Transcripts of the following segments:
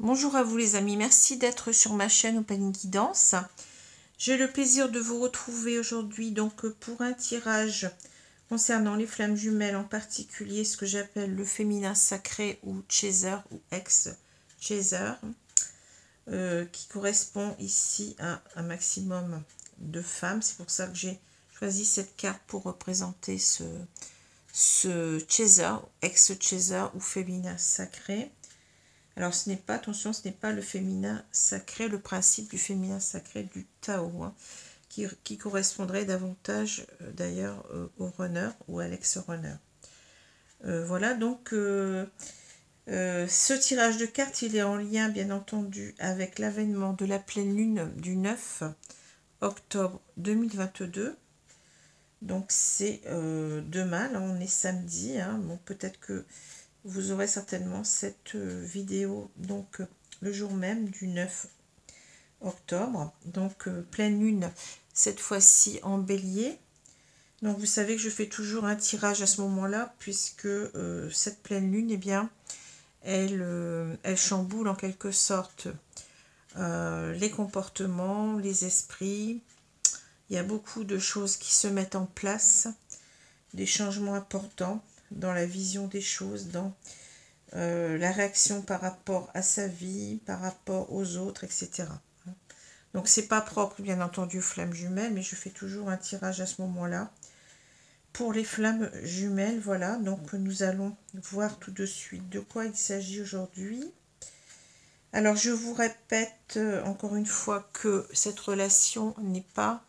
Bonjour à vous les amis, merci d'être sur ma chaîne Open Guidance. J'ai le plaisir de vous retrouver aujourd'hui donc pour un tirage concernant les flammes jumelles, en particulier ce que j'appelle le féminin sacré ou chaser ou ex-chaser, qui correspond ici à un maximum de femmes. C'est pour ça que j'ai choisi cette carte pour représenter ce chaser, ex-chaser ou féminin sacré. Alors ce n'est pas, attention, ce n'est pas le féminin sacré, le principe du féminin sacré du Tao, hein, qui correspondrait davantage d'ailleurs au runner ou à l'ex-runner. Voilà, donc ce tirage de cartes, il est en lien bien entendu avec l'avènement de la pleine lune du 9 octobre 2022. Donc c'est demain, là on est samedi, hein, bon, peut-être que vous aurez certainement cette vidéo donc le jour même du 9 octobre. Donc pleine lune, cette fois-ci en bélier. Donc vous savez que je fais toujours un tirage à ce moment-là, puisque cette pleine lune, eh bien, elle chamboule en quelque sorte les comportements, les esprits. Il y a beaucoup de choses qui se mettent en place, des changements importants dans la vision des choses, dans la réaction par rapport à sa vie, par rapport aux autres, etc. Donc c'est pas propre bien entendu aux flammes jumelles, mais je fais toujours un tirage à ce moment-là. Pour les flammes jumelles, voilà, donc nous allons voir tout de suite de quoi il s'agit aujourd'hui. Alors je vous répète encore une fois que cette relation n'est pas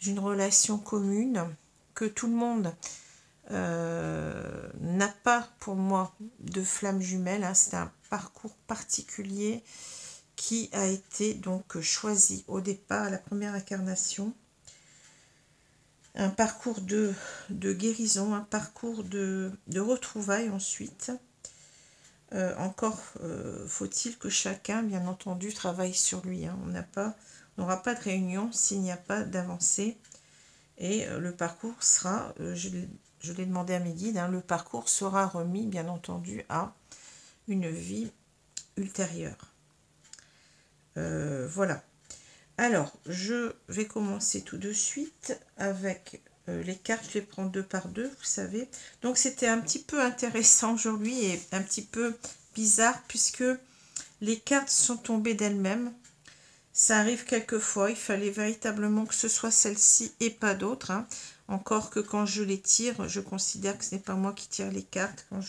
une relation commune, que tout le monde n'a pas pour moi de flammes jumelles, hein. C'est un parcours particulier qui a été donc choisi au départ à la première incarnation, un parcours de guérison, un parcours de retrouvailles ensuite. Encore faut-il que chacun bien entendu travaille sur lui, hein. On n'aura pas de réunion s'il n'y a pas d'avancée, et le parcours sera, je l'ai demandé à mes guides, hein, le parcours sera remis bien entendu à une vie ultérieure. Voilà. Alors, je vais commencer tout de suite avec les cartes. Je les prends deux par deux, vous savez. Donc, c'était un petit peu intéressant aujourd'hui et un petit peu bizarre, puisque les cartes sont tombées d'elles-mêmes. Ça arrive quelquefois, il fallait véritablement que ce soit celle-ci et pas d'autres, hein. Encore que quand je les tire, je considère que ce n'est pas moi qui tire les cartes. Quand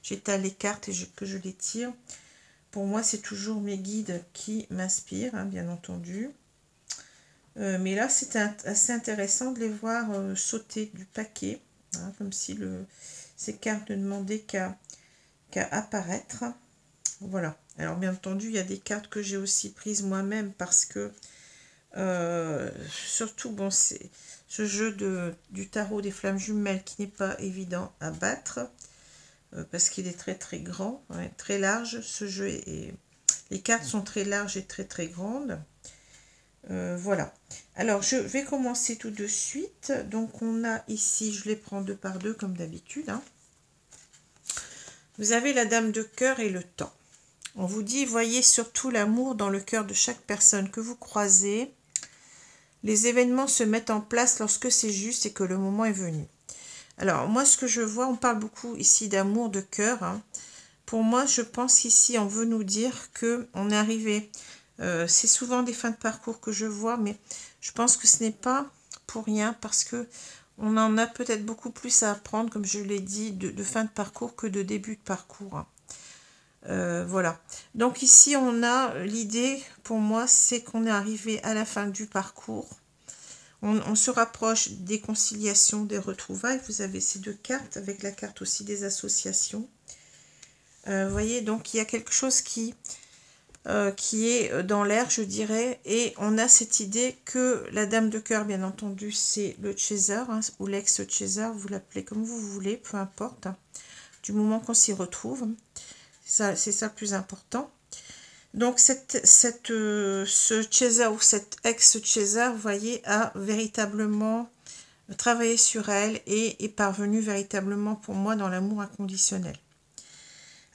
j'étale les cartes et que je les tire, pour moi, c'est toujours mes guides qui m'inspirent, hein, bien entendu. Mais là, c'est assez intéressant de les voir sauter du paquet, hein, comme si ces cartes ne demandaient qu'à apparaître. Voilà. Alors, bien entendu, il y a des cartes que j'ai aussi prises moi-même parce que, surtout, bon, c'est ce jeu du tarot des flammes jumelles qui n'est pas évident à battre parce qu'il est très très grand, hein, très large. Ce jeu les cartes sont très larges et très très grandes. Voilà. Alors, je vais commencer tout de suite. Donc, on a ici, je les prends deux par deux comme d'habitude, hein. Vous avez la dame de cœur et le temps. On vous dit, voyez surtout l'amour dans le cœur de chaque personne que vous croisez. Les événements se mettent en place lorsque c'est juste et que le moment est venu. Alors, moi, ce que je vois, on parle beaucoup ici d'amour de cœur, hein. Pour moi, je pense qu'ici, on veut nous dire qu'on est arrivé. C'est souvent des fins de parcours que je vois, mais je pense que ce n'est pas pour rien, parce que on en a peut-être beaucoup plus à apprendre, comme je l'ai dit, de fin de parcours que de début de parcours, hein. Voilà. Donc ici, on a l'idée, pour moi, c'est qu'on est arrivé à la fin du parcours. On se rapproche des conciliations, des retrouvailles. Vous avez ces deux cartes, avec la carte aussi des associations. Vous voyez, donc il y a quelque chose qui est dans l'air, je dirais, et on a cette idée que la dame de cœur, bien entendu, c'est le chaser, hein, ou l'ex-chaser, vous l'appelez comme vous voulez, peu importe, hein, du moment qu'on s'y retrouve. C'est ça le plus important. Donc, ce chaser ou cet ex-chaser, vous voyez, a véritablement travaillé sur elle et est parvenu véritablement pour moi dans l'amour inconditionnel.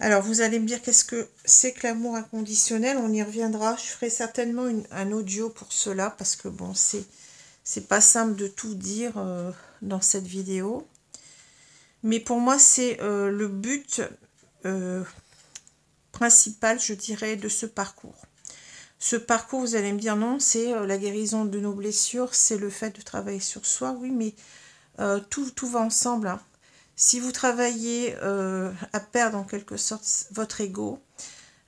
Alors, vous allez me dire qu'est-ce que c'est que l'amour inconditionnel. On y reviendra. Je ferai certainement un audio pour cela parce que bon, c'est pas simple de tout dire dans cette vidéo. Mais pour moi, c'est le but principal, je dirais, de ce parcours. Ce parcours, vous allez me dire non, c'est la guérison de nos blessures, c'est le fait de travailler sur soi. Oui, mais tout va ensemble, hein. Si vous travaillez à perdre en quelque sorte votre ego,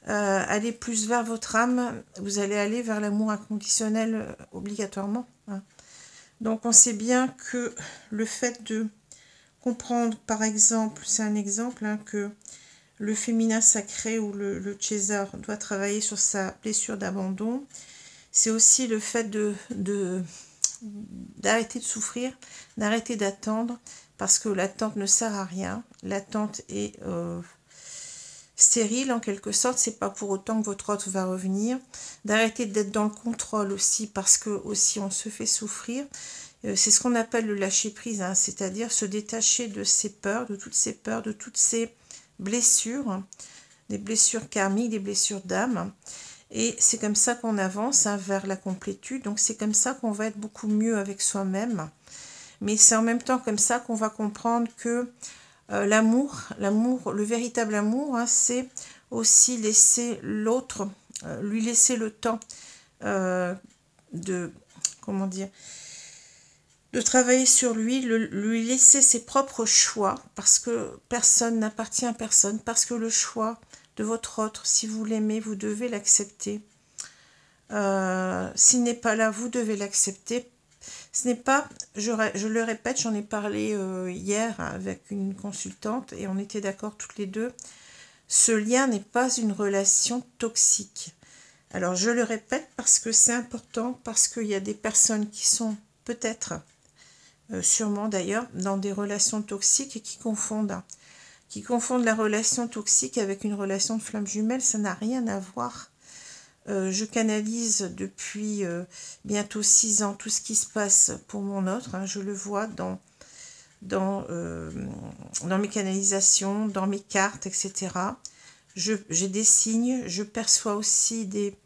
aller plus vers votre âme, vous allez aller vers l'amour inconditionnel obligatoirement, hein. Donc on sait bien que le fait de comprendre, par exemple, c'est un exemple, hein, que le féminin sacré ou le chaser doit travailler sur sa blessure d'abandon, c'est aussi le fait d'arrêter de souffrir, d'arrêter d'attendre, parce que l'attente ne sert à rien. L'attente est stérile en quelque sorte, c'est pas pour autant que votre autre va revenir. D'arrêter d'être dans le contrôle aussi, parce que aussi on se fait souffrir. C'est ce qu'on appelle le lâcher prise, hein, c'est-à-dire se détacher de ses peurs, de toutes ces blessures, des blessures karmiques, des blessures d'âme. Et c'est comme ça qu'on avance, hein, vers la complétude. Donc c'est comme ça qu'on va être beaucoup mieux avec soi-même. Mais c'est en même temps comme ça qu'on va comprendre que l'amour, le véritable amour, hein, c'est aussi laisser l'autre, lui laisser le temps comment dire, de travailler sur lui, lui laisser ses propres choix, parce que personne n'appartient à personne, parce que le choix de votre autre, si vous l'aimez, vous devez l'accepter. S'il n'est pas là, vous devez l'accepter. Ce n'est pas, je le répète, j'en ai parlé hier avec une consultante et on était d'accord toutes les deux, ce lien n'est pas une relation toxique. Alors je le répète parce que c'est important, parce qu'il y a des personnes qui sont peut-être, sûrement d'ailleurs, dans des relations toxiques et qui confondent la relation toxique avec une relation de flamme jumelle. Ça n'a rien à voir. Je canalise depuis bientôt 6 ans tout ce qui se passe pour mon autre, hein. Je le vois dans mes canalisations, dans mes cartes, etc. J'ai des signes, je perçois aussi des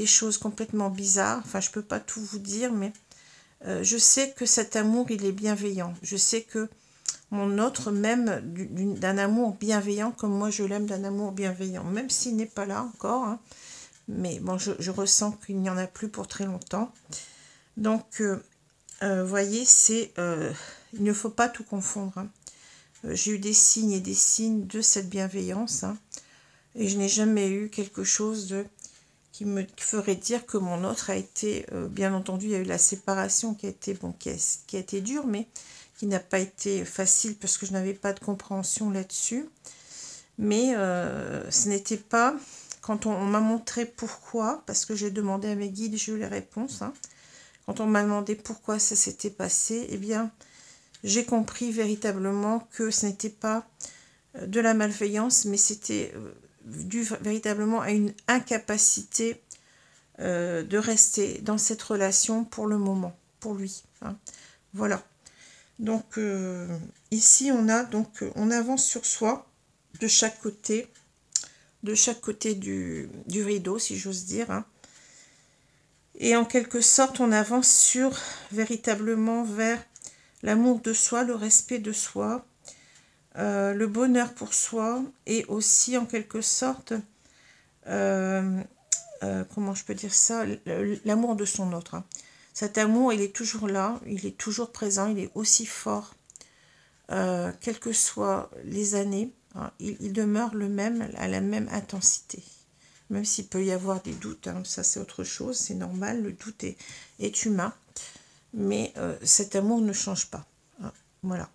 choses complètement bizarres. Enfin, je ne peux pas tout vous dire, mais je sais que cet amour, il est bienveillant. Je sais que mon autre m'aime d'un amour bienveillant comme moi je l'aime d'un amour bienveillant, même s'il n'est pas là encore, hein. Mais bon, je ressens qu'il n'y en a plus pour très longtemps. Donc, voyez, il ne faut pas tout confondre, hein. J'ai eu des signes et des signes de cette bienveillance, hein, et je n'ai jamais eu quelque chose qui me ferait dire que mon autre a été, bien entendu, il y a eu la séparation qui a été, bon, qui a été dure, mais qui n'a pas été facile parce que je n'avais pas de compréhension là-dessus. Mais ce n'était pas... Quand on m'a montré pourquoi, parce que j'ai demandé à mes guides, j'ai eu les réponses, hein. Quand on m'a demandé pourquoi ça s'était passé, eh bien, j'ai compris véritablement que ce n'était pas de la malveillance, mais c'était dû véritablement à une incapacité de rester dans cette relation pour le moment, pour lui, hein. Voilà. Donc, ici, on avance sur soi, de chaque côté du rideau, si j'ose dire, hein. Et en quelque sorte, on avance véritablement vers l'amour de soi, le respect de soi, le bonheur pour soi, et aussi en quelque sorte, comment je peux dire ça, l'amour de son autre, hein. Cet amour, il est toujours là, il est toujours présent, il est aussi fort, quelles que soient les années, hein, il demeure le même, à la même intensité. Même s'il peut y avoir des doutes, hein, ça c'est autre chose, c'est normal, le doute est humain. Mais cet amour ne change pas, hein, voilà.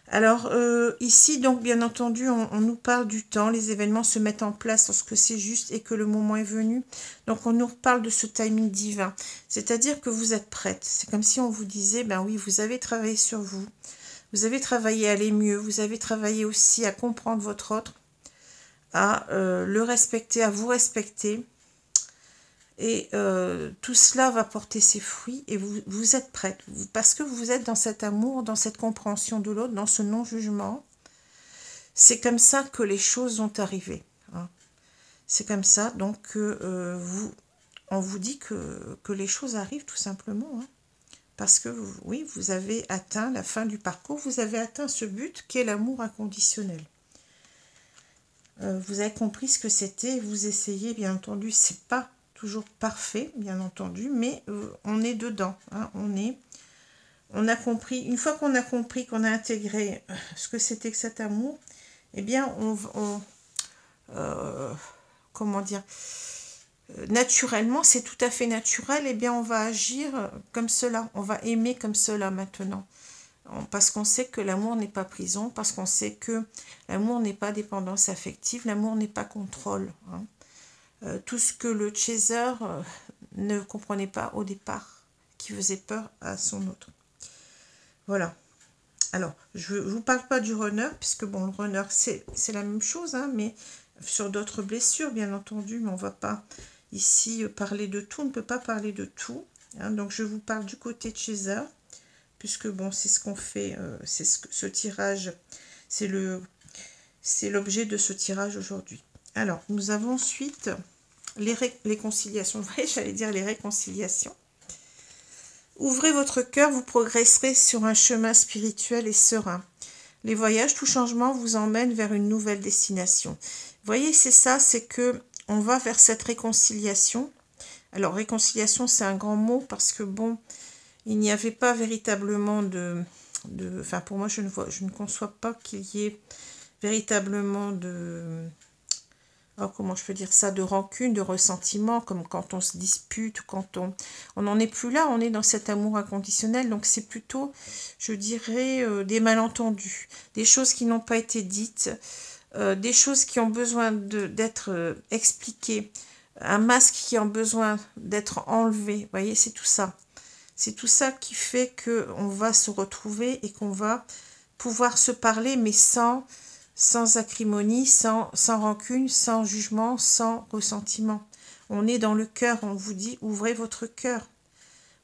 Alors ici, donc bien entendu, on nous parle du temps, les événements se mettent en place lorsque c'est juste et que le moment est venu. Donc on nous reparle de ce timing divin, c'est-à-dire que vous êtes prête. C'est comme si on vous disait, ben oui, vous avez travaillé sur vous, vous avez travaillé à aller mieux, vous avez travaillé aussi à comprendre votre autre, à le respecter, à vous respecter. Et tout cela va porter ses fruits et vous êtes prête, parce que vous êtes dans cet amour, dans cette compréhension de l'autre, dans ce non-jugement. c'est comme ça que les choses vont arriver. Hein. C'est comme ça, donc on vous dit que les choses arrivent tout simplement. Hein. Parce que oui, vous avez atteint la fin du parcours, vous avez atteint ce but qui est l'amour inconditionnel. Vous avez compris ce que c'était, vous essayez, bien entendu, c'est pas toujours parfait, bien entendu, mais on est dedans, hein, on a compris, une fois qu'on a compris, qu'on a intégré ce que c'était que cet amour, eh bien, comment dire, naturellement, c'est tout à fait naturel, eh bien, on va agir comme cela, on va aimer comme cela maintenant. Parce qu'on sait que l'amour n'est pas prison, parce qu'on sait que l'amour n'est pas dépendance affective, l'amour n'est pas contrôle. Hein. Tout ce que le chaser ne comprenait pas au départ, qui faisait peur à son autre. Voilà. Alors, je ne vous parle pas du runner, puisque bon, le runner, c'est la même chose, hein, mais sur d'autres blessures, bien entendu, mais on ne va pas ici parler de tout, on ne peut pas parler de tout. Hein, donc, je vous parle du côté de chaser, puisque bon, c'est ce qu'on fait, c'est ce tirage, c'est l'objet de ce tirage aujourd'hui. Alors, nous avons ensuite les réconciliations. Vous voyez, j'allais dire les réconciliations. Ouvrez votre cœur, vous progresserez sur un chemin spirituel et serein. Les voyages, tout changement vous emmène vers une nouvelle destination. Vous voyez, c'est ça, c'est que on va vers cette réconciliation. Alors, réconciliation, c'est un grand mot parce que bon, il n'y avait pas véritablement enfin, pour moi, je ne conçois pas qu'il y ait véritablement comment je peux dire ça, de rancune, de ressentiment, comme quand on se dispute, quand on n'en est plus là, on est dans cet amour inconditionnel, donc c'est plutôt, je dirais, des malentendus, des choses qui n'ont pas été dites, des choses qui ont besoin d'être expliquées, un masque qui a besoin d'être enlevé, vous voyez, c'est tout ça. C'est tout ça qui fait qu'on va se retrouver et qu'on va pouvoir se parler, mais sans acrimonie, sans rancune, sans jugement, sans ressentiment. On est dans le cœur, on vous dit, ouvrez votre cœur.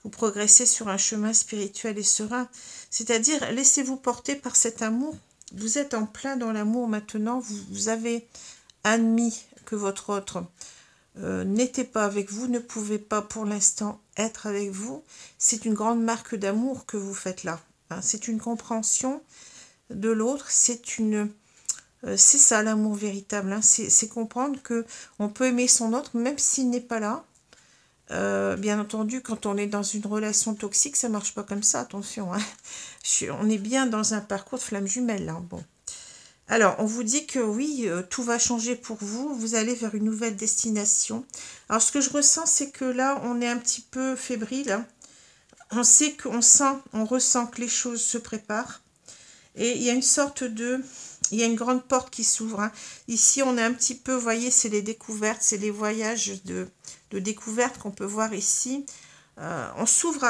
Vous progressez sur un chemin spirituel et serein. C'est-à-dire, laissez-vous porter par cet amour. Vous êtes en plein dans l'amour maintenant. Vous avez admis que votre autre n'était pas avec vous, ne pouvait pas pour l'instant être avec vous. C'est une grande marque d'amour que vous faites là. Hein. C'est une compréhension de l'autre. C'est ça l'amour véritable. Hein. C'est comprendre que on peut aimer son autre même s'il n'est pas là. Bien entendu, quand on est dans une relation toxique, ça marche pas comme ça, attention. Hein. On est bien dans un parcours de flamme jumelle. Hein. Bon. Alors, on vous dit que oui, tout va changer pour vous. Vous allez vers une nouvelle destination. Alors, ce que je ressens, c'est que là, on est un petit peu fébrile. Hein. On sait on ressent que les choses se préparent. Et il y a une sorte il y a une grande porte qui s'ouvre. Hein. Ici, on est un petit peu, vous voyez, c'est les découvertes, c'est les voyages de découvertes qu'on peut voir ici. On s'ouvre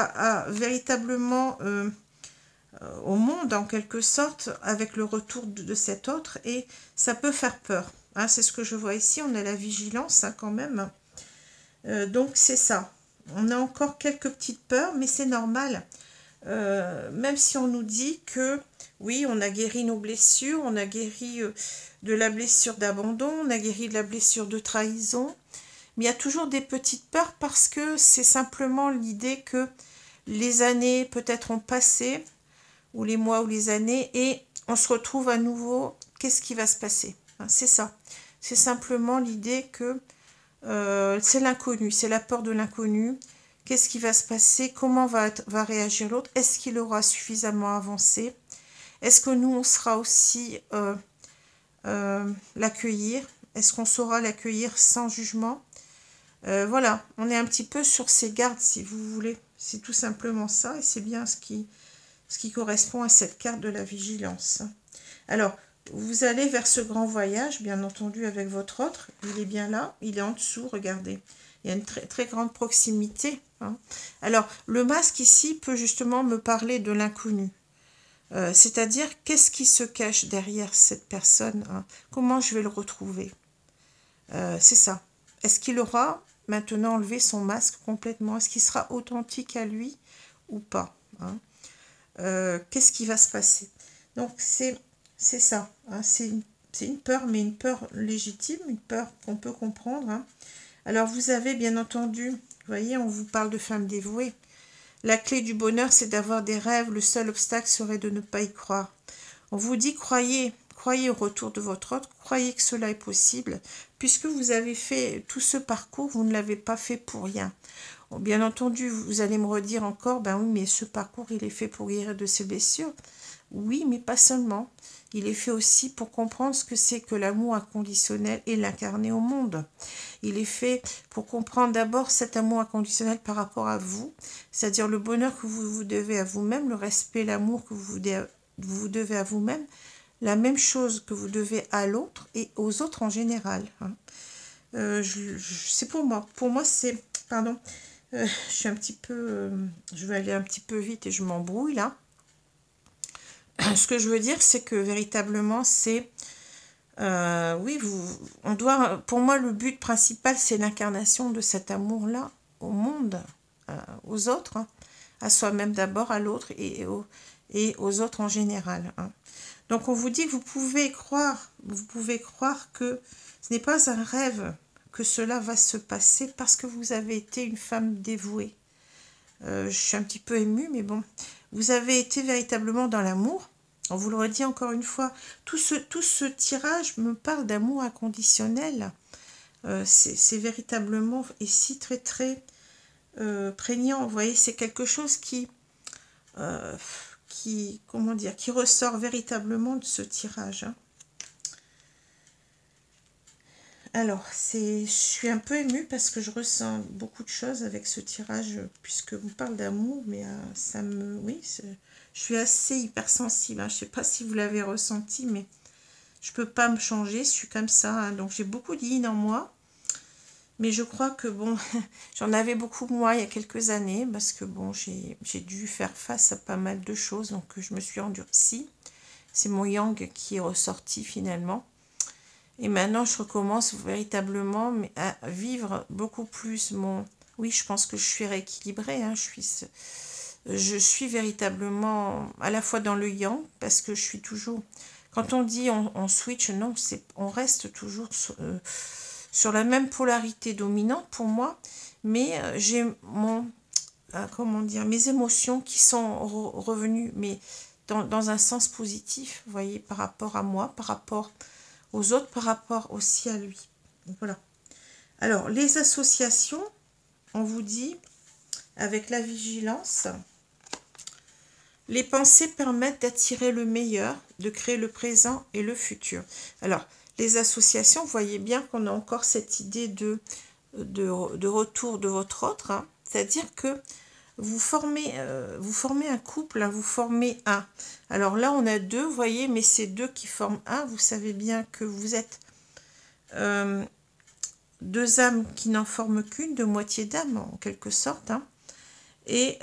véritablement au monde, en quelque sorte, avec le retour de cet autre, et ça peut faire peur. Hein. C'est ce que je vois ici, on a la vigilance hein, quand même. Donc, c'est ça. On a encore quelques petites peurs, mais c'est normal. Même si on nous dit que oui, on a guéri nos blessures, on a guéri de la blessure d'abandon, on a guéri de la blessure de trahison, mais il y a toujours des petites peurs parce que c'est simplement l'idée que les années peut-être ont passé, ou les mois ou les années, et on se retrouve à nouveau, qu'est-ce qui va se passer? C'est ça, c'est simplement l'idée que c'est l'inconnu, c'est la peur de l'inconnu. Qu'est-ce qui va se passer? Comment va réagir l'autre? Est-ce qu'il aura suffisamment avancé? Est-ce que nous, on sera aussi l'accueillir? Est-ce qu'on saura l'accueillir sans jugement? Voilà, on est un petit peu sur ses gardes, si vous voulez. C'est tout simplement ça, et c'est bien ce qui correspond à cette carte de la vigilance. Alors, vous allez vers ce grand voyage, bien entendu, avec votre autre. Il est bien là, il est en dessous, regardez. Il y a une très, très grande proximité. Hein. Alors, le masque ici peut justement me parler de l'inconnu. C'est-à-dire, qu'est-ce qui se cache derrière cette personne? Hein. Comment je vais le retrouver? C'est ça. Est-ce qu'il aura maintenant enlevé son masque complètement? Est-ce qu'il sera authentique à lui ou pas? Hein. Qu'est-ce qui va se passer? Donc, c'est c'est ça. Hein, c'est une peur, mais une peur légitime, une peur qu'on peut comprendre. Hein. Alors, vous avez bien entendu, vous voyez, on vous parle de femme dévouée. La clé du bonheur, c'est d'avoir des rêves. Le seul obstacle serait de ne pas y croire. On vous dit, croyez au retour de votre autre, croyez que cela est possible. Puisque vous avez fait tout ce parcours, vous ne l'avez pas fait pour rien. Bien entendu, vous allez me redire encore, ben oui, mais ce parcours, il est fait pour guérir de ses blessures. Oui, mais pas seulement. Il est fait aussi pour comprendre ce que c'est que l'amour inconditionnel et l'incarner au monde. Il est fait pour comprendre d'abord cet amour inconditionnel par rapport à vous, c'est-à-dire le bonheur que vous vous devez à vous-même, le respect, l'amour que vous devez à vous-même, la même chose que vous devez à l'autre et aux autres en général. Hein. C'est pour moi. Pour moi, c'est... Pardon. Je suis un petit peu... je vais aller un petit peu vite et je m'embrouille là. Ce que je veux dire, c'est que véritablement, c'est... oui, on doit... Pour moi, le but principal, c'est l'incarnation de cet amour-là au monde, aux autres, hein, à soi-même d'abord, à l'autre et aux autres en général. Hein. Donc, on vous dit que vous pouvez croire que ce n'est pas un rêve, que cela va se passer parce que vous avez été une femme dévouée. Je suis un petit peu émue, mais bon. Vous avez été véritablement dans l'amour. On vous le redit encore une fois. Tout ce tirage me parle d'amour inconditionnel. C'est véritablement ici très très prégnant. Vous voyez, c'est quelque chose comment dire, qui ressort véritablement de ce tirage. Hein. Alors, je suis un peu émue parce que je ressens beaucoup de choses avec ce tirage, puisque vous parle d'amour, mais ça me... Oui, je suis assez hypersensible. Hein. Je ne sais pas si vous l'avez ressenti, mais je ne peux pas me changer, je suis comme ça. Hein. Donc, j'ai beaucoup de yin en moi, mais je crois que, bon, j'en avais beaucoup moi il y a quelques années, parce que, bon, j'ai dû faire face à pas mal de choses, donc je me suis endurcie. C'est mon yang qui est ressorti finalement. Et maintenant, je recommence véritablement à vivre beaucoup plus mon... Oui, je pense que je suis rééquilibrée. Hein, je suis véritablement à la fois dans le yang, parce que je suis toujours... Quand on dit on switch, non, on reste toujours sur la même polarité dominante pour moi, mais j'ai comment dire, mes émotions qui sont revenues, mais dans un sens positif, vous voyez, par rapport à moi, par rapport aux autres, par rapport aussi à lui. Donc, voilà. Alors, les associations, on vous dit, avec la vigilance, les pensées permettent d'attirer le meilleur, de créer le présent et le futur. Alors, les associations, vous voyez bien qu'on a encore cette idée de retour de votre autre, hein. C'est-à-dire que vous formez un couple, hein, vous formez un. Alors là, on a deux, vous voyez, mais c'est deux qui forment un. Vous savez bien que vous êtes deux âmes qui n'en forment qu'une, deux moitiés d'âme, en quelque sorte. Hein. Et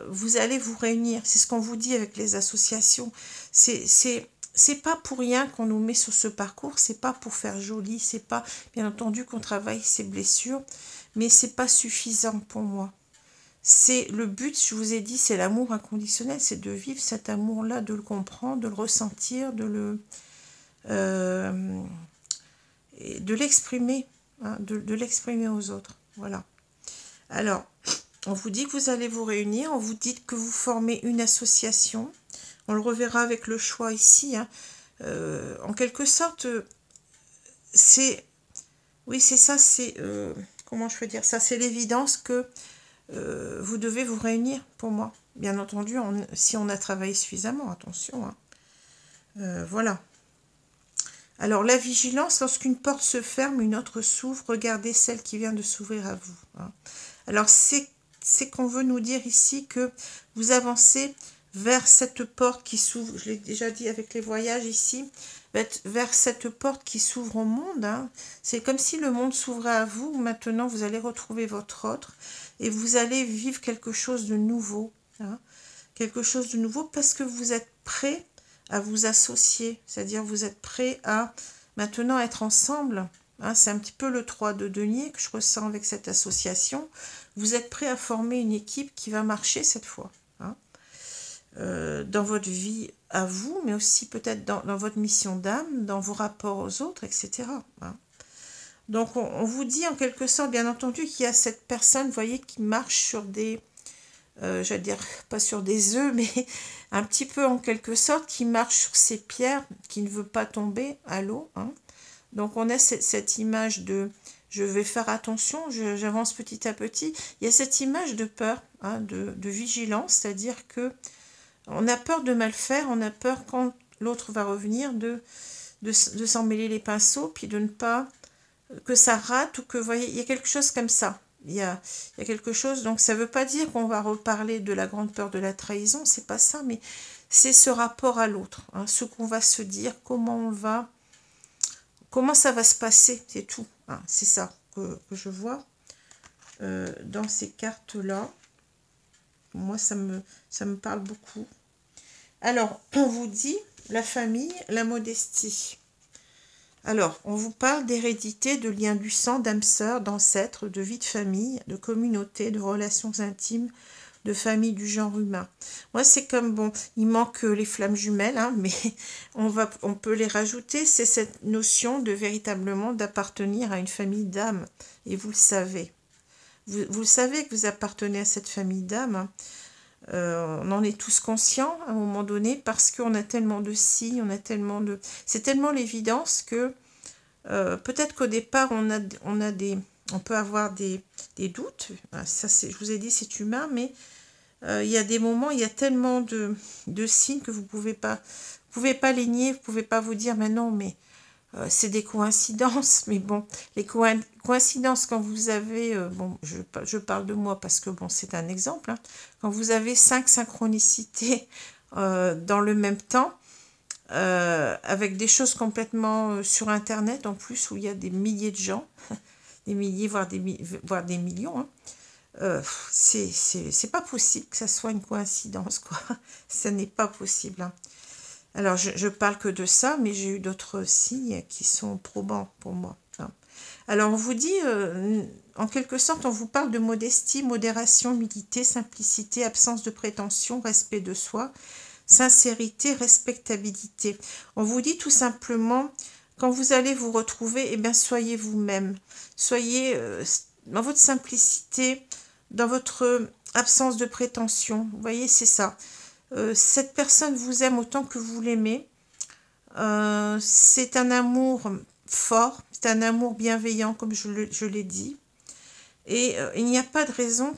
vous allez vous réunir. C'est ce qu'on vous dit avec les associations. C'est pas pour rien qu'on nous met sur ce parcours. C'est pas pour faire joli. C'est pas, bien entendu, qu'on travaille ses blessures. Mais c'est pas suffisant pour moi. C'est le but, je vous ai dit, c'est l'amour inconditionnel, c'est de vivre cet amour-là, de le comprendre, de le ressentir, de l'exprimer, hein, de l'exprimer aux autres. Voilà. Alors, on vous dit que vous allez vous réunir, on vous dit que vous formez une association. On le reverra avec le choix ici. Hein. En quelque sorte, c'est... Oui, c'est ça, c'est... comment je peux dire ça? C'est l'évidence que vous devez vous réunir pour moi. Bien entendu, si on a travaillé suffisamment, attention. Hein. Voilà. Alors, la vigilance, lorsqu'une porte se ferme, une autre s'ouvre. Regardez celle qui vient de s'ouvrir à vous. Hein. Alors, c'est qu'on veut nous dire ici que vous avancez vers cette porte qui s'ouvre. Je l'ai déjà dit avec les voyages ici. Vers cette porte qui s'ouvre au monde. Hein. C'est comme si le monde s'ouvrait à vous. Maintenant, vous allez retrouver votre autre et vous allez vivre quelque chose de nouveau. Hein. Quelque chose de nouveau parce que vous êtes prêt à vous associer. C'est-à-dire vous êtes prêt à maintenant être ensemble. Hein. C'est un petit peu le 3 de denier que je ressens avec cette association. Vous êtes prêt à former une équipe qui va marcher cette fois. Hein. dans votre vie à vous, mais aussi peut-être dans votre mission d'âme, dans vos rapports aux autres, etc. Hein. Donc on vous dit en quelque sorte, bien entendu, qu'il y a cette personne, vous voyez, qui marche sur des, j'allais dire, pas sur des œufs, mais un petit peu en quelque sorte, qui marche sur ces pierres, qui ne veut pas tomber à l'eau. Hein. Donc on a cette image de je vais faire attention, j'avance petit à petit. Il y a cette image de peur, hein, de vigilance, c'est-à-dire que on a peur de mal faire, on a peur quand l'autre va revenir de s'en mêler les pinceaux, puis de ne pas que ça rate ou que, vous voyez, il y a quelque chose comme ça. Il y a quelque chose, donc ça ne veut pas dire qu'on va reparler de la grande peur de la trahison, c'est pas ça, mais c'est ce rapport à l'autre, hein, ce qu'on va se dire, comment ça va se passer, c'est tout. Hein, c'est ça que je vois dans ces cartes-là. Moi, ça me parle beaucoup. Alors, on vous dit la famille, la modestie. Alors, on vous parle d'hérédité, de liens du sang, d'âme sœur, d'ancêtres, de vie de famille, de communauté, de relations intimes, de famille du genre humain. Moi, c'est comme, bon, il manque les flammes jumelles, hein, mais on peut les rajouter. C'est cette notion de véritablement d'appartenir à une famille d'âmes. Et vous le savez. Vous le savez que vous appartenez à cette famille d'âmes. Hein. On en est tous conscients à un moment donné parce qu'on a tellement de signes, c'est tellement l'évidence que peut-être qu'au départ on peut avoir des doutes. Ça, je vous ai dit, c'est humain, mais il y a des moments, il y a tellement de signes que vous pouvez pas les nier, vous pouvez pas vous dire mais non, mais c'est des coïncidences. Mais bon, les coïncidences, quand vous avez, bon, je parle de moi parce que bon, c'est un exemple, hein, quand vous avez 5 synchronicités dans le même temps, avec des choses complètement sur Internet en plus, où il y a des milliers de gens, des milliers, voire des millions, hein, c'est pas possible que ça soit une coïncidence, quoi. Ça n'est pas possible, hein. Alors, je parle que de ça, mais j'ai eu d'autres signes qui sont probants pour moi. Hein. Alors, on vous dit, en quelque sorte, on vous parle de modestie, modération, humilité, simplicité, absence de prétention, respect de soi, sincérité, respectabilité. On vous dit tout simplement, quand vous allez vous retrouver, eh bien, soyez vous-même. Soyez dans votre simplicité, dans votre absence de prétention. Vous voyez, c'est ça. Cette personne vous aime autant que vous l'aimez. C'est un amour fort, c'est un amour bienveillant, comme je l'ai dit. Et il n'y a pas de raison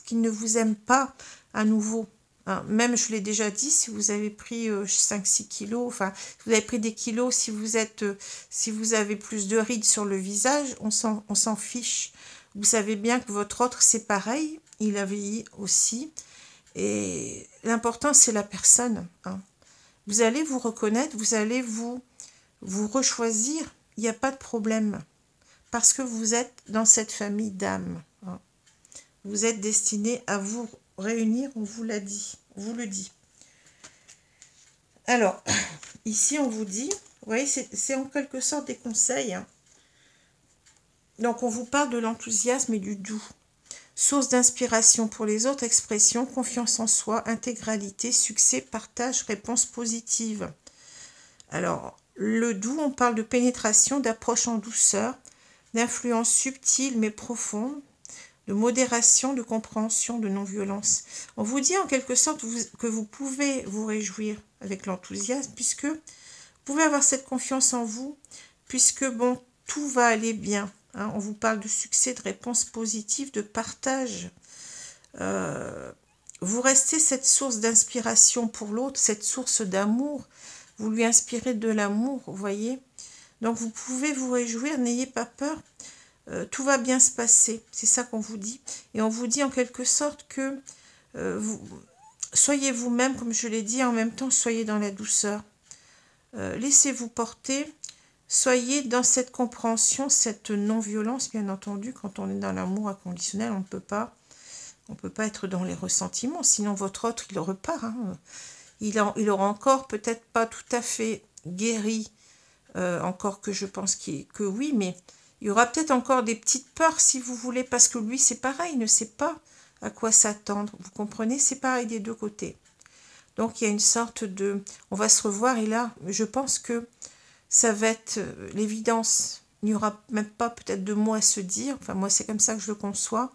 qu'il ne vous aime pas à nouveau. Hein. Même, je l'ai déjà dit, si vous avez pris 5-6 kilos, enfin, si vous avez pris des kilos, si vous avez plus de rides sur le visage, on s'en fiche. Vous savez bien que votre autre, c'est pareil, il a vieilli aussi. Et l'important, c'est la personne. Hein. Vous allez vous reconnaître, vous allez vous rechoisir, il n'y a pas de problème. Parce que vous êtes dans cette famille d'âmes. Hein. Vous êtes destiné à vous réunir, on vous l'a dit, on vous le dit. Alors, ici, on vous dit, vous voyez, c'est en quelque sorte des conseils. Hein. Donc, on vous parle de l'enthousiasme et du doux. Source d'inspiration pour les autres, expression, confiance en soi, intégralité, succès, partage, réponse positive. Alors, le doux, on parle de pénétration, d'approche en douceur, d'influence subtile mais profonde, de modération, de compréhension, de non-violence. On vous dit en quelque sorte que vous pouvez vous réjouir avec l'enthousiasme, puisque vous pouvez avoir cette confiance en vous, puisque, bon, tout va aller bien. Hein, on vous parle de succès, de réponse positive, de partage. Vous restez cette source d'inspiration pour l'autre, cette source d'amour. Vous lui inspirez de l'amour, vous voyez. Donc vous pouvez vous réjouir, n'ayez pas peur. Tout va bien se passer. C'est ça qu'on vous dit. Et on vous dit en quelque sorte que soyez vous-même, comme je l'ai dit, en même temps soyez dans la douceur. Laissez-vous porter. Soyez dans cette compréhension, cette non-violence, bien entendu. Quand on est dans l'amour inconditionnel, on ne peut pas être dans les ressentiments, sinon votre autre, il repart. Hein. Il aura encore peut-être pas tout à fait guéri, encore que je pense que oui, mais il y aura peut-être encore des petites peurs, si vous voulez, parce que lui, c'est pareil, il ne sait pas à quoi s'attendre. Vous comprenez, c'est pareil des deux côtés. Donc il y a une sorte de... On va se revoir et là, je pense que ça va être l'évidence. Il n'y aura même pas peut-être de mots à se dire. Enfin, moi, c'est comme ça que je le conçois.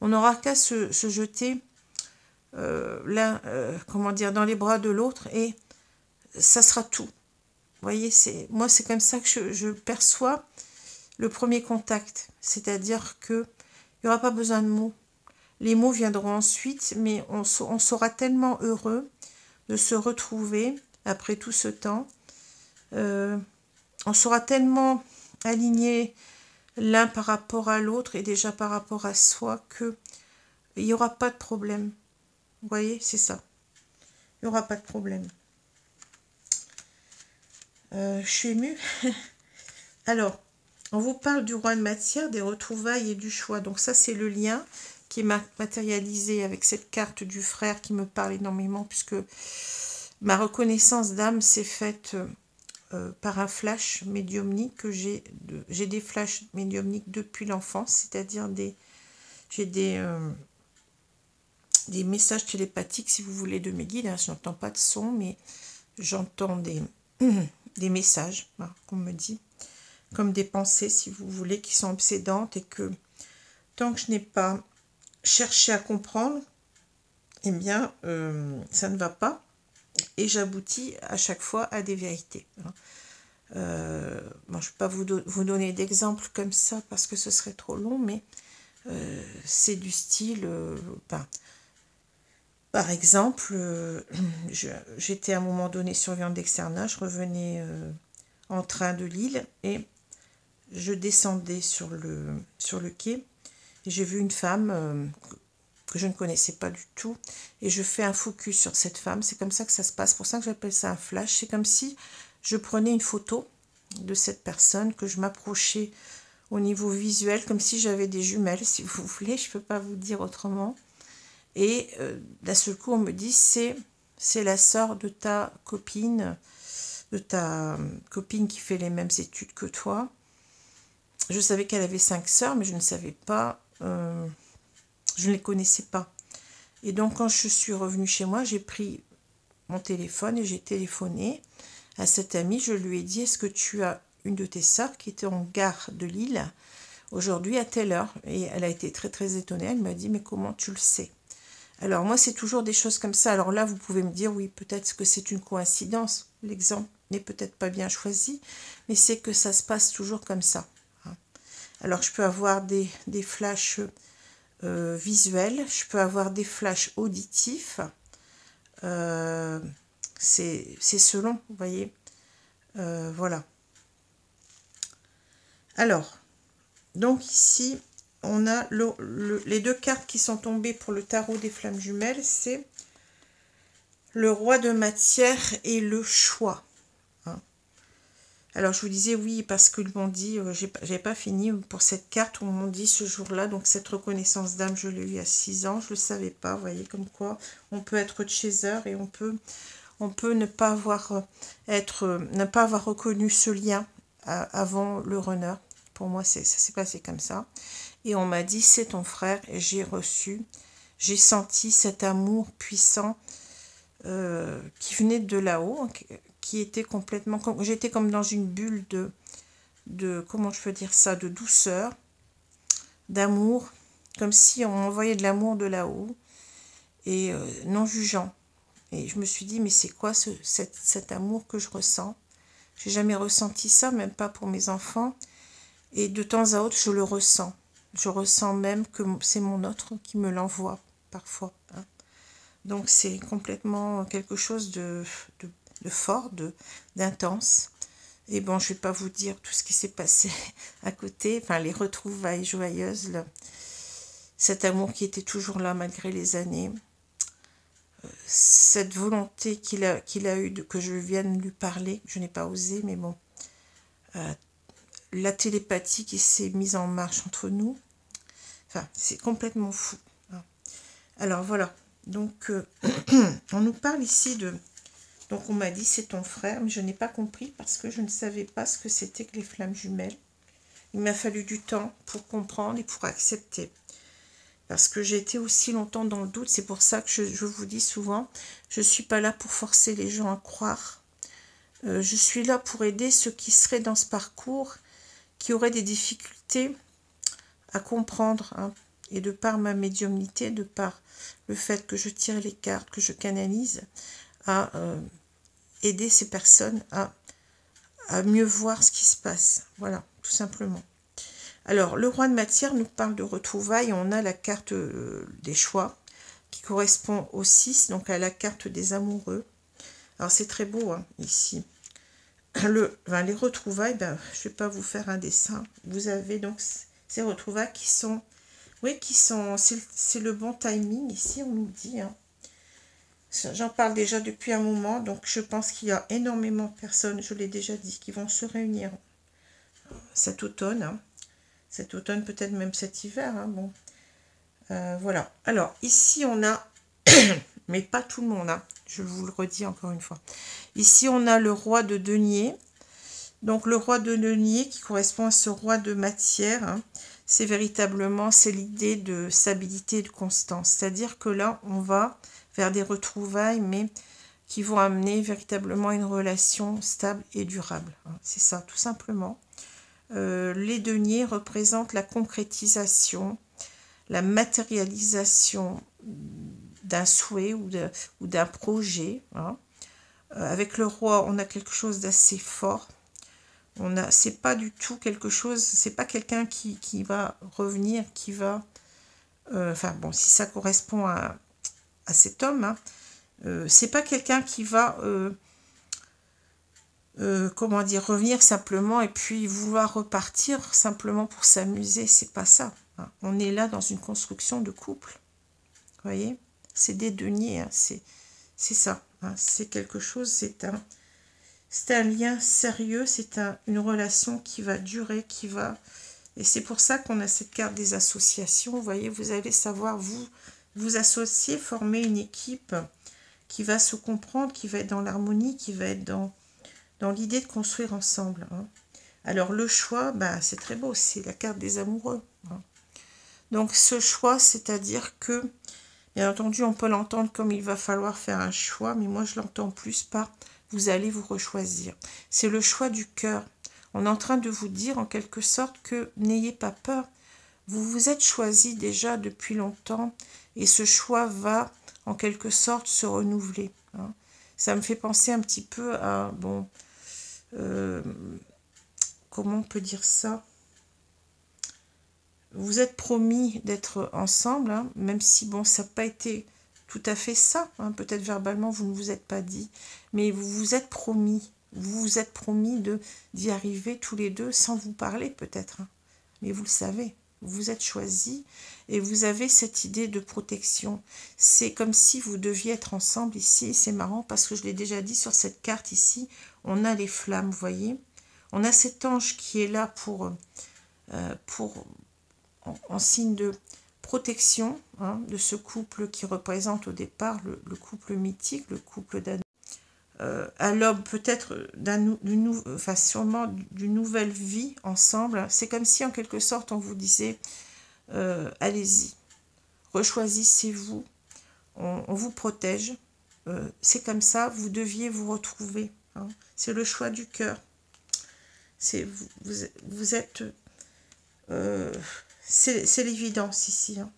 On n'aura qu'à se jeter l'un, comment dire, dans les bras de l'autre et ça sera tout. Vous voyez, moi, c'est comme ça que je perçois le premier contact. C'est-à-dire qu'il n'y aura pas besoin de mots. Les mots viendront ensuite, mais on sera tellement heureux de se retrouver après tout ce temps. On sera tellement alignés l'un par rapport à l'autre et déjà par rapport à soi que il n'y aura pas de problème. Vous voyez, c'est ça. Il n'y aura pas de problème. Je suis émue. Alors, on vous parle du roi de matière, des retrouvailles et du choix. Donc ça, c'est le lien qui est matérialisé avec cette carte du frère qui me parle énormément puisque ma reconnaissance d'âme s'est faite par un flash médiumnique que j'ai des flashs médiumniques depuis l'enfance, c'est-à-dire j'ai des messages télépathiques, si vous voulez, de mes guides. Hein. Je n'entends pas de son, mais j'entends des messages, hein, qu'on me dit, comme des pensées, si vous voulez, qui sont obsédantes et que tant que je n'ai pas cherché à comprendre, eh bien, ça ne va pas et j'aboutis à chaque fois à des vérités. Hein. Bon, je ne vais pas vous donner d'exemples comme ça parce que ce serait trop long, mais c'est du style... par exemple, j'étais à un moment donné surveillante d'externat, je revenais en train de Lille et je descendais sur le quai et j'ai vu une femme que je ne connaissais pas du tout et je fais un focus sur cette femme. C'est comme ça que ça se passe, c'est pour ça que j'appelle ça un flash. C'est comme si je prenais une photo de cette personne, que je m'approchais au niveau visuel, comme si j'avais des jumelles, si vous voulez, je ne peux pas vous dire autrement. Et d'un seul coup, on me dit, c'est la sœur de ta copine qui fait les mêmes études que toi. Je savais qu'elle avait 5 sœurs, mais je ne savais pas, je ne les connaissais pas. Et donc, quand je suis revenue chez moi, j'ai pris mon téléphone et j'ai téléphoné à cette amie. Je lui ai dit, est-ce que tu as une de tes sœurs qui était en gare de Lille aujourd'hui à telle heure? Et elle a été très très étonnée. Elle m'a dit, mais comment tu le sais? Alors moi, c'est toujours des choses comme ça. Alors là, vous pouvez me dire, oui, peut-être que c'est une coïncidence. L'exemple n'est peut-être pas bien choisi, mais c'est que ça se passe toujours comme ça. Alors, je peux avoir des flashs visuels, je peux avoir des flashs auditifs. C'est selon, vous voyez. Voilà. Alors, donc ici... on a les deux cartes qui sont tombées pour le tarot des flammes jumelles, c'est le roi de matière et le choix. Hein. Alors, je vous disais oui, parce qu'ils m'ont dit, j'avais pas fini pour cette carte, on m'ont dit ce jour-là, donc cette reconnaissance d'âme, je l'ai eu à 6 ans, je ne le savais pas, vous voyez, comme quoi on peut être chaser et on peut ne pas avoir reconnu ce lien avant le runner. Pour moi, ça s'est passé comme ça. Et on m'a dit, c'est ton frère, et j'ai senti cet amour puissant qui venait de là-haut, qui était complètement... J'étais comme dans une bulle de comment je peux dire ça, de douceur, d'amour, comme si on m'envoyait de l'amour de là-haut, et non jugeant. Et je me suis dit, mais c'est quoi cet amour que je ressens? J'ai jamais ressenti ça, même pas pour mes enfants. Et de temps à autre, je le ressens. Je ressens même que c'est mon autre qui me l'envoie parfois. Hein. Donc c'est complètement quelque chose de fort, d'intense. Et bon, je ne vais pas vous dire tout ce qui s'est passé à côté, enfin les retrouvailles joyeuses, cet amour qui était toujours là malgré les années, cette volonté qu'il a eue que je vienne lui parler, je n'ai pas osé, mais bon, la télépathie qui s'est mise en marche entre nous, enfin, c'est complètement fou. Alors voilà, donc on nous parle ici de... Donc on m'a dit c'est ton frère, mais je n'ai pas compris parce que je ne savais pas ce que c'était que les flammes jumelles. Il m'a fallu du temps pour comprendre et pour accepter. parce que j'ai été aussi longtemps dans le doute. C'est pour ça que je vous dis souvent, je ne suis pas là pour forcer les gens à croire. Je suis là pour aider ceux qui seraient dans ce parcours, qui auraient des difficultés à comprendre, hein, et de par ma médiumnité, de par le fait que je tire les cartes, que je canalise, à aider ces personnes à mieux voir ce qui se passe. Voilà, tout simplement. Alors, le roi de matière nous parle de retrouvailles. On a la carte des choix qui correspond au 6, donc à la carte des amoureux. Alors, c'est très beau, hein, ici. Les retrouvailles, ben, je ne vais pas vous faire un dessin. Vous avez donc ces retrouvailles qui sont... Oui, c'est le bon timing, ici, on nous dit. Hein. J'en parle déjà depuis un moment, donc je pense qu'il y a énormément de personnes, je l'ai déjà dit, qui vont se réunir cet automne. Hein. Cet automne, peut-être même cet hiver. Hein, bon. Voilà. Alors, ici, on a... mais pas tout le monde, hein, je vous le redis encore une fois. Ici, on a le roi de denier. Donc, le roi de denier qui correspond à ce roi de matière, hein, c'est véritablement, c'est l'idée de stabilité et de constance. C'est-à-dire que là, on va vers des retrouvailles, mais qui vont amener véritablement une relation stable et durable. Hein. C'est ça, tout simplement. Les deniers représentent la concrétisation, la matérialisation d'un souhait ou d'un projet. Hein. Avec le roi, on a quelque chose d'assez fort. C'est pas du tout quelque chose, c'est pas quelqu'un qui va revenir, qui va... enfin bon, si ça correspond à cet homme, hein, c'est pas quelqu'un qui va... comment dire, revenir simplement et puis vouloir repartir simplement pour s'amuser, c'est pas ça. Hein. On est là dans une construction de couple. Vous voyez, c'est des deniers, hein, c'est ça. Hein, c'est quelque chose, c'est un lien sérieux, c'est une relation qui va durer, qui va... Et c'est pour ça qu'on a cette carte des associations. Vous voyez, vous allez savoir vous associer, former une équipe qui va se comprendre, qui va être dans l'harmonie, qui va être dans l'idée de construire ensemble. Hein. Alors le choix, bah, c'est très beau, c'est la carte des amoureux. Hein. Donc ce choix, c'est-à-dire que, bien entendu, on peut l'entendre comme il va falloir faire un choix, mais moi je l'entends plus par vous allez vous rechoisir. C'est le choix du cœur. On est en train de vous dire en quelque sorte que n'ayez pas peur. Vous vous êtes choisi déjà depuis longtemps et ce choix va en quelque sorte se renouveler. Hein. Ça me fait penser un petit peu à, bon, comment on peut dire ça? Vous êtes promis d'être ensemble, hein, même si, bon, ça n'a pas été tout à fait ça. Hein, peut-être verbalement, vous ne vous êtes pas dit, mais vous vous êtes promis. Vous vous êtes promis d'y arriver tous les deux sans vous parler, peut-être. Hein, mais vous le savez, vous vous êtes choisis et vous avez cette idée de protection. C'est comme si vous deviez être ensemble ici. C'est marrant parce que je l'ai déjà dit sur cette carte ici, on a les flammes, vous voyez. On a cet ange qui est là pour en signe de protection, hein, de ce couple qui représente au départ le couple mythique, le couple d'Adam. À l'aube peut-être enfin sûrement d'une nouvelle vie ensemble. C'est comme si en quelque sorte on vous disait allez-y, rechoisissez-vous, on vous protège. C'est comme ça, vous deviez vous retrouver. Hein. C'est le choix du cœur. Vous êtes... c'est l'évidence ici. Hein.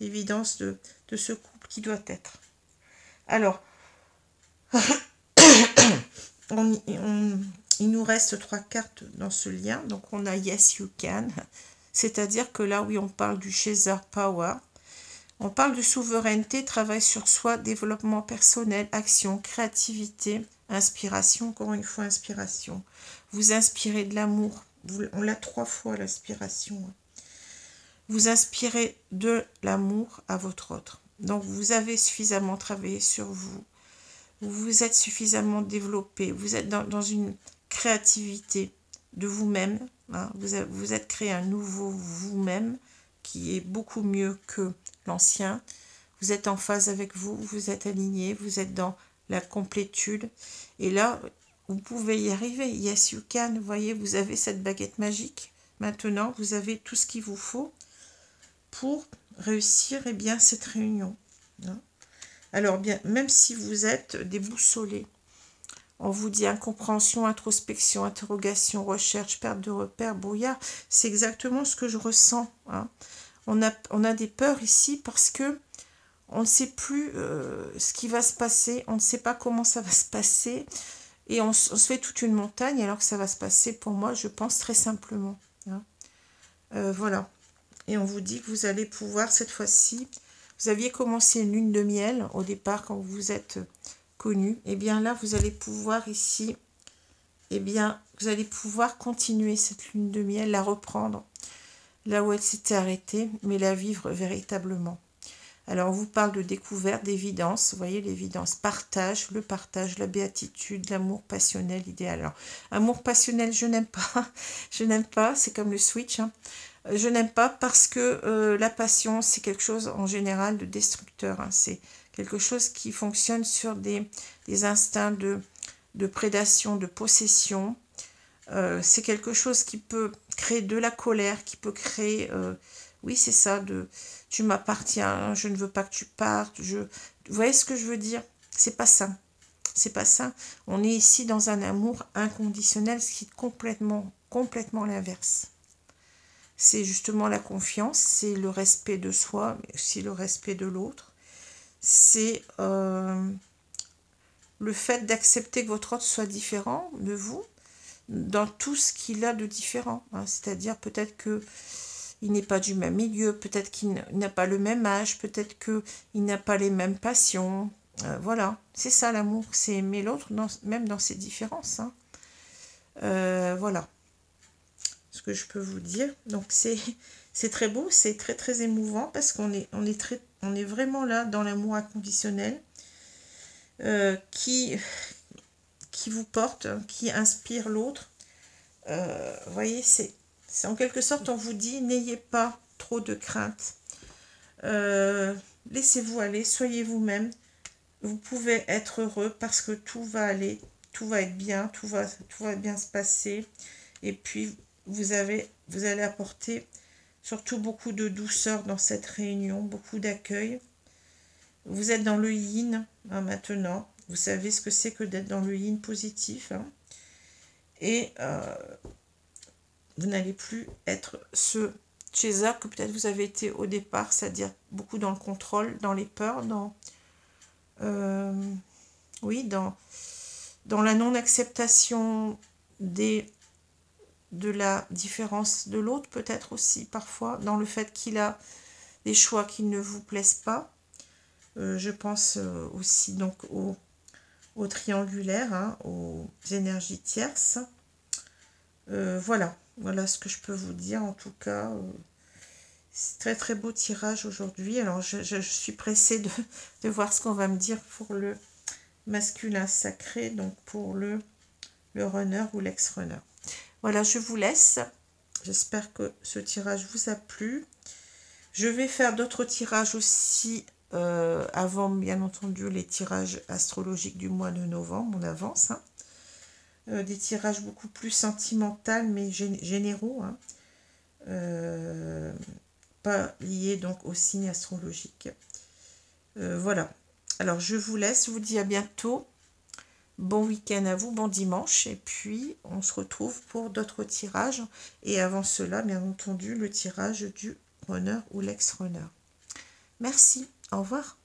L'évidence de ce couple qui doit être. Alors, il nous reste 3 cartes dans ce lien. Donc, on a Yes You Can. C'est-à-dire que là, oui, on parle du Chaser Power. On parle de souveraineté, travail sur soi, développement personnel, action, créativité, inspiration. Encore une fois, inspiration. Vous inspirez de l'amour. On l'a 3 fois, l'inspiration. Vous inspirez de l'amour à votre autre. Donc, vous avez suffisamment travaillé sur vous. Vous vous êtes suffisamment développé. Vous êtes dans une créativité de vous-même. Hein. Vous êtes créé un nouveau vous-même qui est beaucoup mieux que l'ancien. Vous êtes en phase avec vous. Vous êtes aligné. Vous êtes dans la complétude. Et là, vous pouvez y arriver. Yes, you can. Vous voyez, vous avez cette baguette magique. Maintenant, vous avez tout ce qu'il vous faut pour réussir eh bien, cette réunion. Hein. Alors, bien, même si vous êtes déboussolé, on vous dit incompréhension, introspection, interrogation, recherche, perte de repères, brouillard, c'est exactement ce que je ressens. Hein. On a des peurs ici parce que on ne sait plus ce qui va se passer, on ne sait pas comment ça va se passer, et on se fait toute une montagne alors que ça va se passer pour moi, je pense, très simplement. Hein. Voilà. Et on vous dit que vous allez pouvoir, cette fois-ci, vous aviez commencé une lune de miel au départ quand vous vous êtes connus. Et bien là, vous allez pouvoir ici, et bien, vous allez pouvoir continuer cette lune de miel, la reprendre là où elle s'était arrêtée, mais la vivre véritablement. Alors, on vous parle de découverte, d'évidence, vous voyez l'évidence, le partage, la béatitude, l'amour passionnel, idéal. Alors, amour passionnel, je n'aime pas, je n'aime pas, c'est comme le switch, hein. Je n'aime pas parce que la passion, c'est quelque chose en général de destructeur, hein. C'est quelque chose qui fonctionne sur des instincts de prédation, de possession. C'est quelque chose qui peut créer de la colère, qui peut créer... oui, c'est ça, tu m'appartiens, je ne veux pas que tu partes. Vous voyez ce que je veux dire? C'est pas ça. C'est pas ça. On est ici dans un amour inconditionnel, ce qui est complètement l'inverse. C'est justement la confiance, c'est le respect de soi, mais aussi le respect de l'autre. C'est le fait d'accepter que votre autre soit différent de vous dans tout ce qu'il a de différent. Hein. C'est-à-dire peut-être que il n'est pas du même milieu, peut-être qu'il n'a pas le même âge, peut-être qu'il n'a pas les mêmes passions. Voilà, c'est ça l'amour, c'est aimer l'autre, même dans ses différences. Hein. Voilà ce que je peux vous dire. Donc c'est très beau, c'est très émouvant parce qu'on est vraiment là dans l'amour inconditionnel qui vous porte, qui inspire l'autre. Vous voyez, c'est en quelque sorte, on vous dit, n'ayez pas trop de crainte. Laissez-vous aller, soyez vous-même. Vous pouvez être heureux parce que tout va aller, tout va être bien, tout va bien se passer. Et puis, vous allez apporter surtout beaucoup de douceur dans cette réunion, beaucoup d'accueil. Vous êtes dans le yin hein, maintenant. Vous savez ce que c'est que d'être dans le yin positif. Hein. Et vous n'allez plus être ce chaser que peut-être vous avez été au départ, c'est-à-dire beaucoup dans le contrôle, dans les peurs, oui, dans la non-acceptation de la différence de l'autre, peut-être aussi parfois, dans le fait qu'il a des choix qui ne vous plaisent pas. Je pense aussi donc au triangulaire, hein, aux énergies tierces. Voilà ce que je peux vous dire. En tout cas, c'est très beau tirage aujourd'hui. Alors, je suis pressée de voir ce qu'on va me dire pour le masculin sacré, donc pour le runner ou l'ex-runner. Voilà, je vous laisse. J'espère que ce tirage vous a plu. Je vais faire d'autres tirages aussi avant, bien entendu, les tirages astrologiques du mois de novembre. On avance, hein. Des tirages beaucoup plus sentimentaux mais généraux, hein. Pas liés donc au signe astrologique. Voilà. Alors je vous laisse, je vous dis à bientôt. Bon week-end à vous, bon dimanche. Et puis on se retrouve pour d'autres tirages. Et avant cela, bien entendu, le tirage du runner ou l'ex-runner. Merci, au revoir.